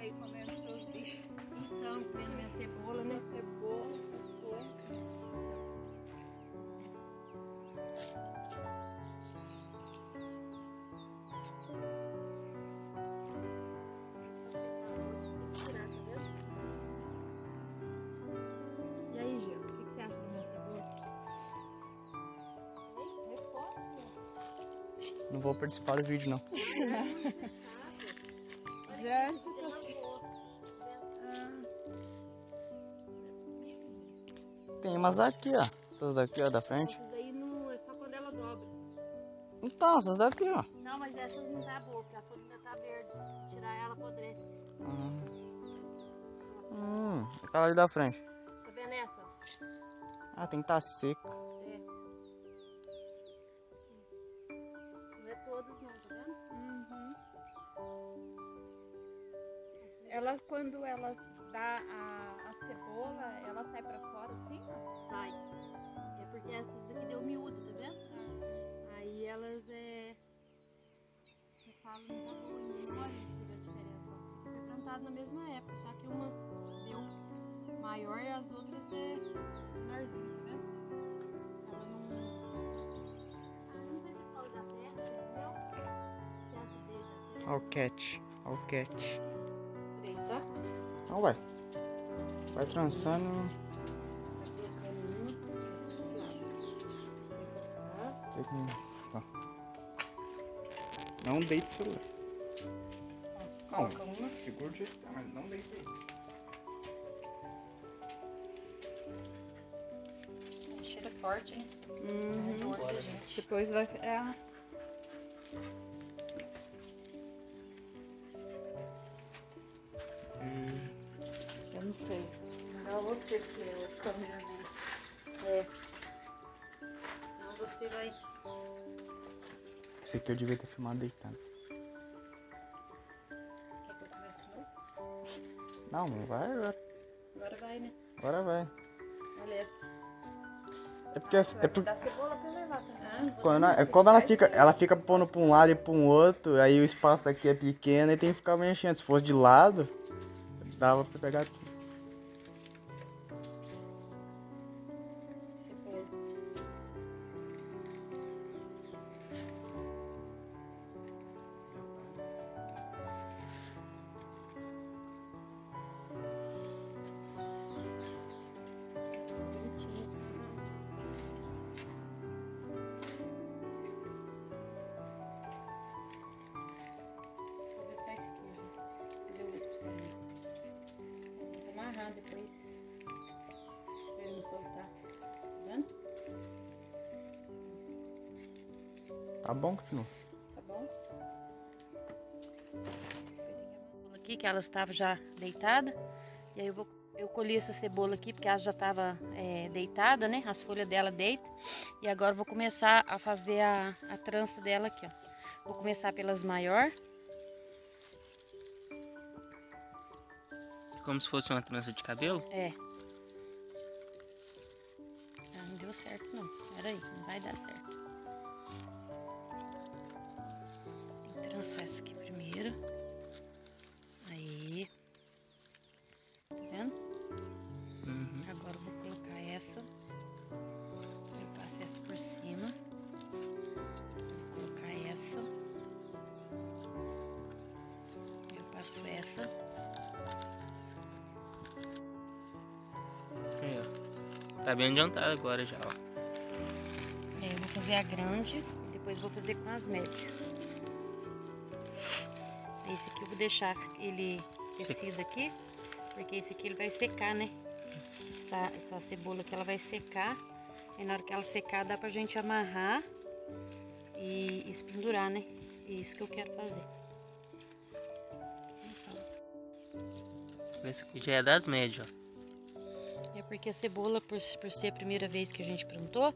aí comendo seus bichos. Então, comendo minha cebola, né? Cebola, essas coisas. E aí, Gil, o que você acha da minha cebola? Não vou participar do vídeo, não. Gente, Tem umas aqui, ó. Essas daqui, ó, da frente. Essas aí não, é só quando ela dobra. Então, essas daqui, ó. Não, mas essas não tá boa, porque a folha ainda tá verde. Tirar ela apodrece. Aquela ali da frente. Tá vendo essa? Ó? Ah, tem que estar seca. É. Não é todas não, tá vendo? elas, quando elas dá a cebola, ela sai pra fora assim, ó. Sai. É porque essas daqui deu miúdo, tá vendo? Aí elas eu falo, não tá boa ainda, não olha se tiver diferença. Ó. Foi plantado na mesma época, só que uma deu maior e as outras menorzinha, tá vendo? Ela não. Ah, eu não sei se é por causa da terra, entendeu? Se essa veio da terra. Ó o cat. Ó o cat. Peraí, tá? Então vai. Vai trançando. Sei que ó. Não deite o celular. Coloca uma. Segura o jeito que tá, mas não deite ele. Cheira forte, hein? Uhum. Bora, Depois vai. Eu não sei. Melhor você que é o cameraman. Não, você vai. Esse aqui eu devia ter filmado deitando. Quer que eu comece de novo? Não, vai agora. Agora vai, né? Agora vai. Olha essa. É porque, Dá cebola pra levar também. como ela fica pondo pra um lado e pra um outro, aí o espaço aqui é pequeno e tem que ficar mexendo. Se fosse de lado, dava pra pegar tudo. Cebola. Depois pra ele não soltar, tá vendo? Tá bom, continua. Tá bom? Aqui que ela estava já deitada e aí eu colhi essa cebola aqui porque ela já estava deitada, né? As folhas dela deitam e agora eu vou começar a fazer a trança dela aqui, ó. Vou começar pelas maiores. Como se fosse uma trança de cabelo? É. Ah, não deu certo não. Pera aí, não vai dar certo. Tem que trançar essa aqui primeiro. Aí. Tá vendo? Agora eu vou colocar essa. Eu passo essa por cima. Vou colocar essa. Eu passo essa. Aí, ó. Tá bem adiantado agora já, ó. Eu vou fazer a grande e depois vou fazer com as médias. Esse aqui eu vou deixar ele tecido aqui, porque esse aqui ele vai secar, né? Essa cebola aqui ela vai secar. E na hora que ela secar dá pra gente amarrar e se pendurar, né? É isso que eu quero fazer. Esse aqui já é das médias, ó. É porque a cebola, por ser a primeira vez que a gente plantou,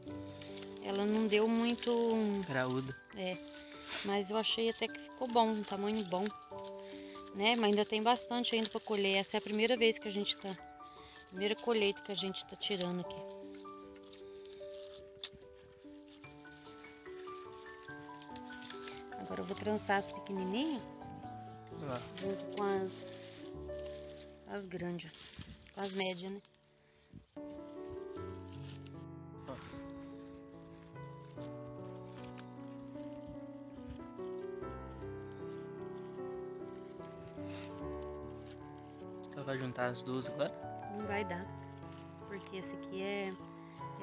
ela não deu muito... Graúda. Mas eu achei até que ficou bom, um tamanho bom, né? Mas ainda tem bastante ainda para colher. Essa é a primeira vez que a gente tá... Primeira colheita que a gente tá tirando aqui. Agora eu vou trançar as pequenininhas, junto com As grandes, ó. As médias, né? Então vai juntar as duas agora? Não vai dar. Porque esse aqui é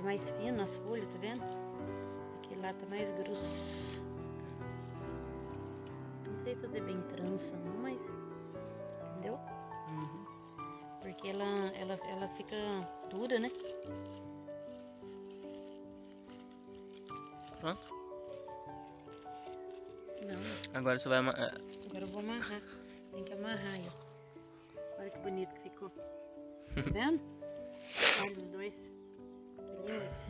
mais fino, as folhas, tá vendo? Aquele lá tá mais grosso. Não sei fazer bem trança não, mas... Entendeu? Uhum. Porque ela fica dura, né? Pronto. Não, Agora você vai... agora eu vou amarrar. Tem que amarrar aí, ó. Olha que bonito que ficou. Tá vendo? Olha os dois. Que lindo.